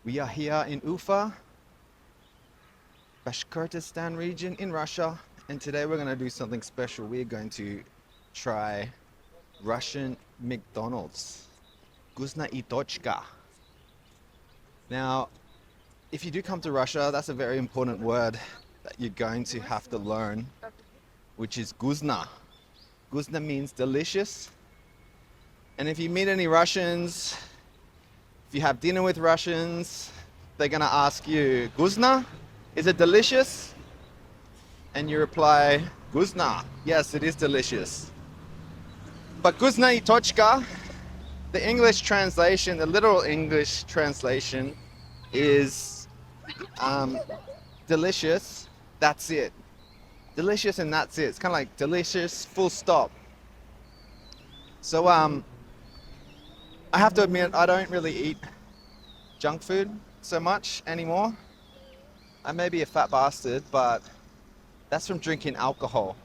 We are here in Ufa, Bashkortostan region in Russia, and today we're going to do something special. We're going to try Russian McDonald's. Guzna i Tochka. Now, if you do come to Russia, that's a very important word that you're going to have to learn, which is guzna. Guzna means delicious. And if you meet any Russians, if you have dinner with Russians, they're gonna ask you, Guzna, is it delicious? And you reply, Guzna, yes, it is delicious. But Guzna i Tochka, the English translation, the literal English translation is delicious, that's it. Delicious and that's it. It's kind of like delicious, full stop. So I have to admit, I don't really eat junk food so much anymore. I may be a fat bastard, but that's from drinking alcohol.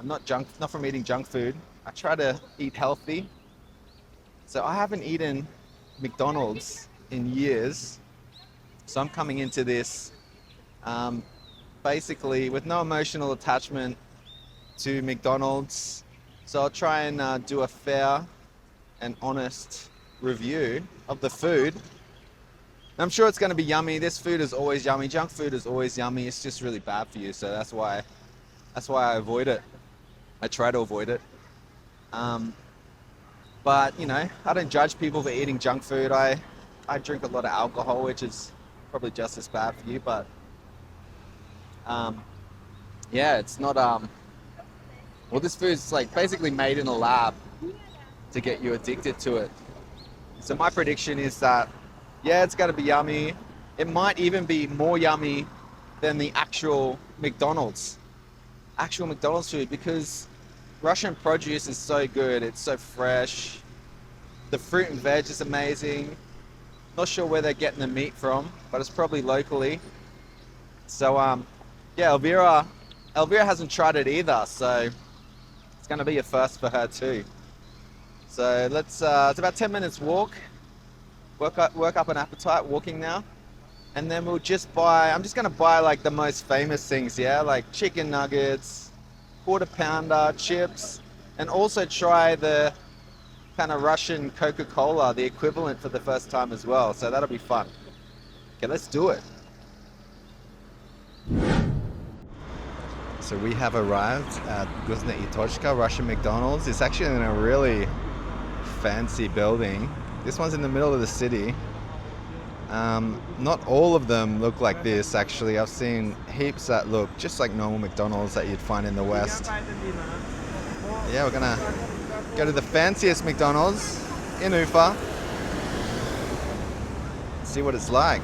Not from eating junk food. I try to eat healthy. So I haven't eaten McDonald's in years. So I'm coming into this basically with no emotional attachment to McDonald's. So I'll try and do a fair and honest review of the food. I'm sure it's going to be yummy. This food is always yummy. Junk food is always yummy. It's just really bad for you. So that's why I avoid it. I try to avoid it. But you know, I don't judge people for eating junk food. I drink a lot of alcohol, which is probably just as bad for you. But yeah, it's not. Well, this food's like basically made in a lab to get you addicted to it. So my prediction is that, yeah, it's going to be yummy. It might even be more yummy than the actual McDonald's food, because Russian produce is so good. It's so fresh. The fruit and veg is amazing. Not sure where they're getting the meat from, but it's probably locally. So yeah, Elvira hasn't tried it either, so it's going to be a first for her too. So let's, it's about 10 minutes walk up an appetite walking now. And then I'm just going to buy like the most famous things, yeah? Like chicken nuggets, quarter pounder, chips, and also try the kind of Russian Coca-Cola, the equivalent, for the first time as well. So that'll be fun. Okay, let's do it. So we have arrived at Guzna i Tochka, Russian McDonald's. It's actually in a really fancy building. This one's in the middle of the city. Not all of them look like this, actually. I've seen heaps that look just like normal McDonald's that you'd find in the West. Yeah, we're gonna go to the fanciest McDonald's in Ufa. See what it's like.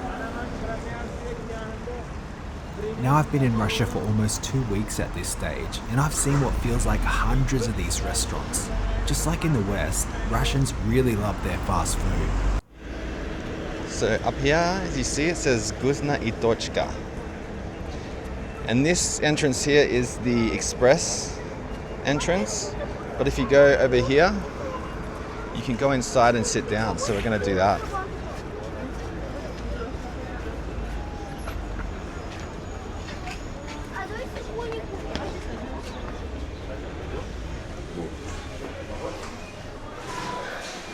Now I've been in Russia for almost 2 weeks at this stage, and I've seen what feels like hundreds of these restaurants. Just like in the West, Russians really love their fast food. So up here, as you see, it says Guzna i Tochka. And this entrance here is the express entrance. But if you go over here, you can go inside and sit down. So we're going to do that.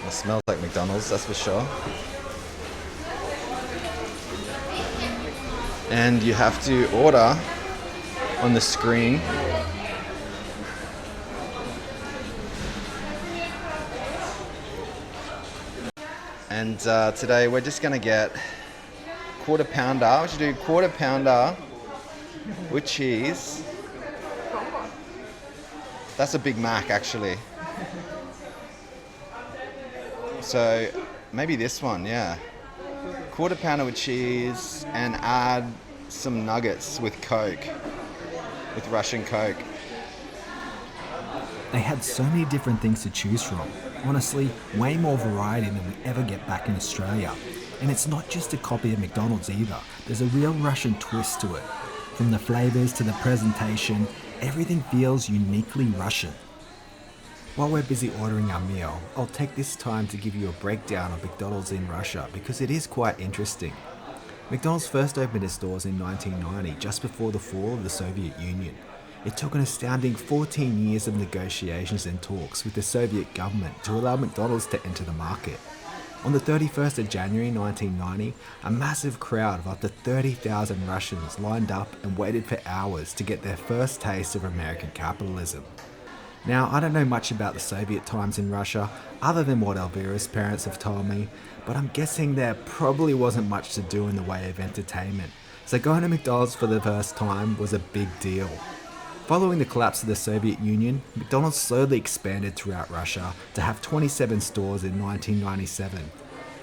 It smells like McDonald's, that's for sure. And you have to order on the screen. And today we're just gonna get quarter pounder. We should do quarter pounder with cheese. That's a Big Mac, actually. So maybe this one, yeah. Quarter pounder with cheese and add some nuggets with Coke, with Russian Coke. They had so many different things to choose from. Honestly, way more variety than we ever get back in Australia. And it's not just a copy of McDonald's either. There's a real Russian twist to it. From the flavors to the presentation, everything feels uniquely Russian. While we're busy ordering our meal, I'll take this time to give you a breakdown of McDonald's in Russia because it is quite interesting. McDonald's first opened its doors in 1990, just before the fall of the Soviet Union. It took an astounding 14 years of negotiations and talks with the Soviet government to allow McDonald's to enter the market. On the 31st of January 1990, a massive crowd of up to 30,000 Russians lined up and waited for hours to get their first taste of American capitalism. Now, I don't know much about the Soviet times in Russia, other than what Elvira's parents have told me, but I'm guessing there probably wasn't much to do in the way of entertainment, so going to McDonald's for the first time was a big deal. Following the collapse of the Soviet Union, McDonald's slowly expanded throughout Russia to have 27 stores in 1997.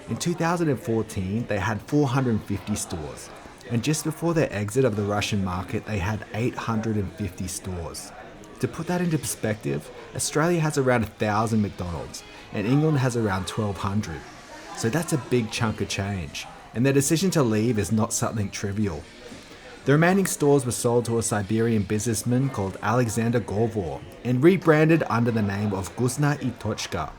In 2014, they had 450 stores, and just before their exit of the Russian market, they had 850 stores. To put that into perspective, Australia has around 1,000 McDonald's, and England has around 1,200. So that's a big chunk of change, and their decision to leave is not something trivial. The remaining stores were sold to a Siberian businessman called Alexander Gorvor and rebranded under the name of Guzna i Tochka.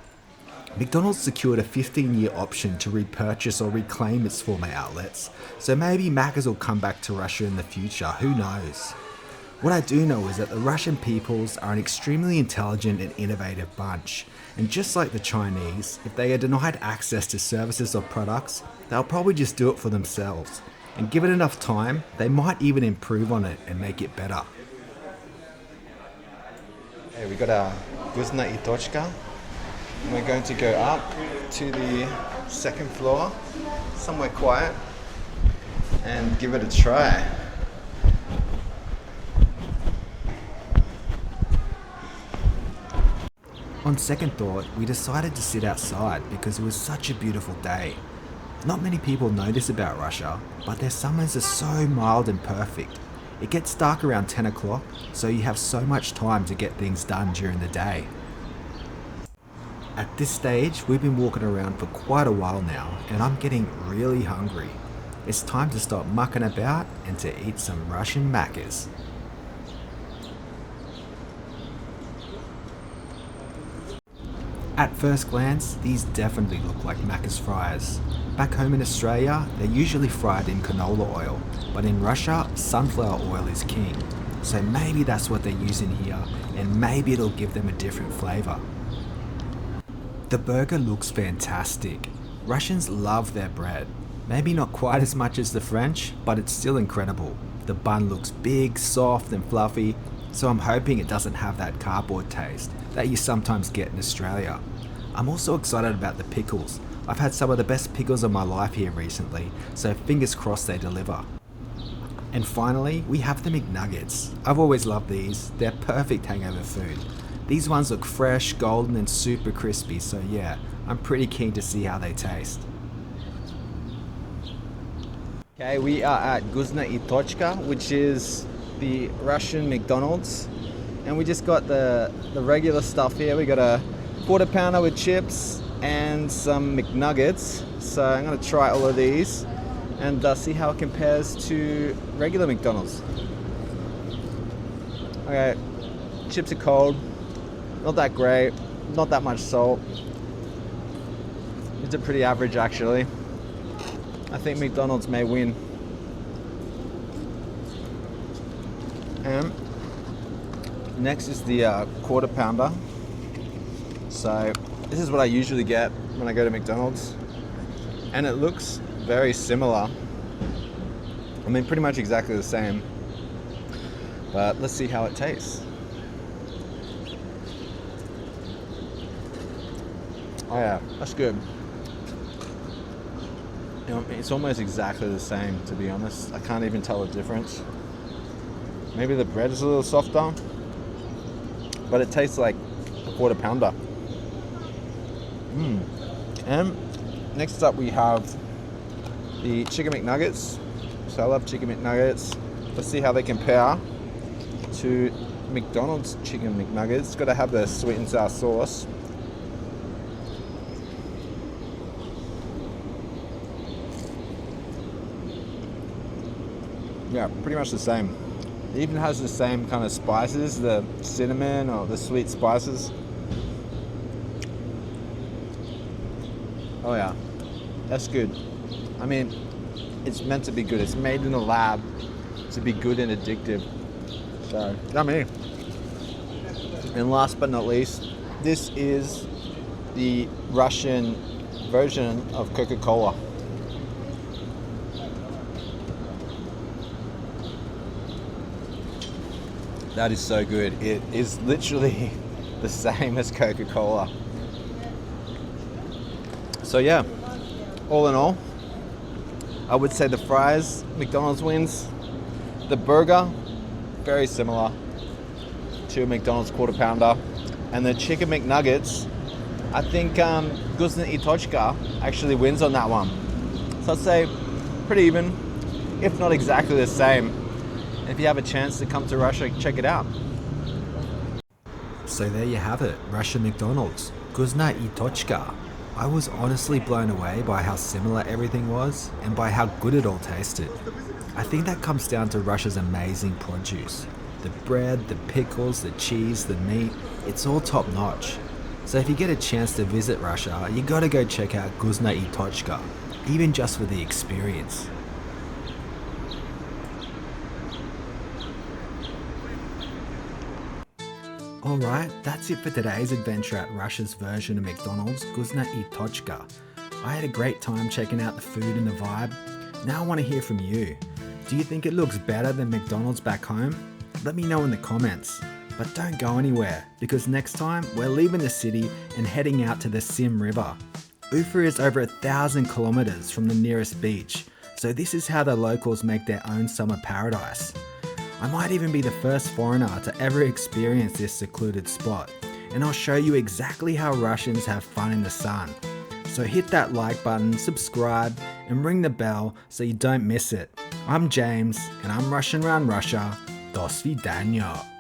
McDonald's secured a 15-year option to repurchase or reclaim its former outlets, so maybe Macca's will come back to Russia in the future, who knows? What I do know is that the Russian peoples are an extremely intelligent and innovative bunch, and just like the Chinese, if they are denied access to services or products, they'll probably just do it for themselves. And given enough time, they might even improve on it and make it better. Hey, we got our Guzna i Tochka. And we're going to go up to the second floor, somewhere quiet, and give it a try. On second thought, we decided to sit outside because it was such a beautiful day. Not many people know this about Russia, but their summers are so mild and perfect. It gets dark around 10 o'clock, so you have so much time to get things done during the day. At this stage, we've been walking around for quite a while now, and I'm getting really hungry. It's time to stop mucking about and to eat some Russian Macca's. At first glance, these definitely look like Macca's fries. Back home in Australia, they're usually fried in canola oil, but in Russia, sunflower oil is king. So maybe that's what they're using here, and maybe it'll give them a different flavour. The burger looks fantastic. Russians love their bread. Maybe not quite as much as the French, but it's still incredible. The bun looks big, soft and fluffy, so I'm hoping it doesn't have that cardboard taste that you sometimes get in Australia. I'm also excited about the pickles. I've had some of the best pickles of my life here recently, so fingers crossed they deliver. And finally, we have the McNuggets. I've always loved these. They're perfect hangover food. These ones look fresh, golden and super crispy, so yeah, I'm pretty keen to see how they taste. Okay, we are at Guzna i Tochka, which is the Russian McDonald's, and we just got the regular stuff here. We got a quarter pounder with chips and some McNuggets, so I'm going to try all of these and see how it compares to regular McDonald's. Okay, chips are cold, not that great, not that much salt. It's a pretty average actually. I think McDonald's may win. And next is the quarter pounder. So this is what I usually get when I go to McDonald's, and it looks very similar. I mean, pretty much exactly the same, but let's see how it tastes. Oh yeah, that's good. You know, it's almost exactly the same, to be honest. I can't even tell the difference. Maybe the bread is a little softer, but it tastes like a quarter pounder. And next up we have the chicken McNuggets. So I love chicken McNuggets. Let's see how they compare to McDonald's chicken McNuggets. It's got to have the sweet and sour sauce. Yeah, pretty much the same. It even has the same kind of spices, the cinnamon or the sweet spices. Oh yeah, that's good. I mean, it's meant to be good. It's made in a lab to be good and addictive. So, yummy. And last but not least, this is the Russian version of Coca-Cola. That is so good. It is literally the same as Coca-Cola. So yeah, all in all, I would say the fries, McDonald's wins. The burger, very similar to a McDonald's quarter pounder. And the chicken McNuggets, I think Guzna i Tochka actually wins on that one. So I'd say pretty even, if not exactly the same. And if you have a chance to come to Russia, check it out. So there you have it, Russian McDonald's, Guzna i Tochka. I was honestly blown away by how similar everything was and by how good it all tasted. I think that comes down to Russia's amazing produce. The bread, the pickles, the cheese, the meat, it's all top notch. So if you get a chance to visit Russia, you gotta go check out Guzna i Tochka, even just for the experience. Alright, that's it for today's adventure at Russia's version of McDonald's, Guzna i Tochka. I had a great time checking out the food and the vibe. Now I want to hear from you. Do you think it looks better than McDonald's back home? Let me know in the comments. But don't go anywhere, because next time we're leaving the city and heading out to the Sim River. Ufa is over 1,000 kilometers from the nearest beach, so this is how the locals make their own summer paradise. I might even be the first foreigner to ever experience this secluded spot, and I'll show you exactly how Russians have fun in the sun. So hit that like button, subscribe, and ring the bell so you don't miss it. I'm James, and I'm Russian Round Russia. До свидания.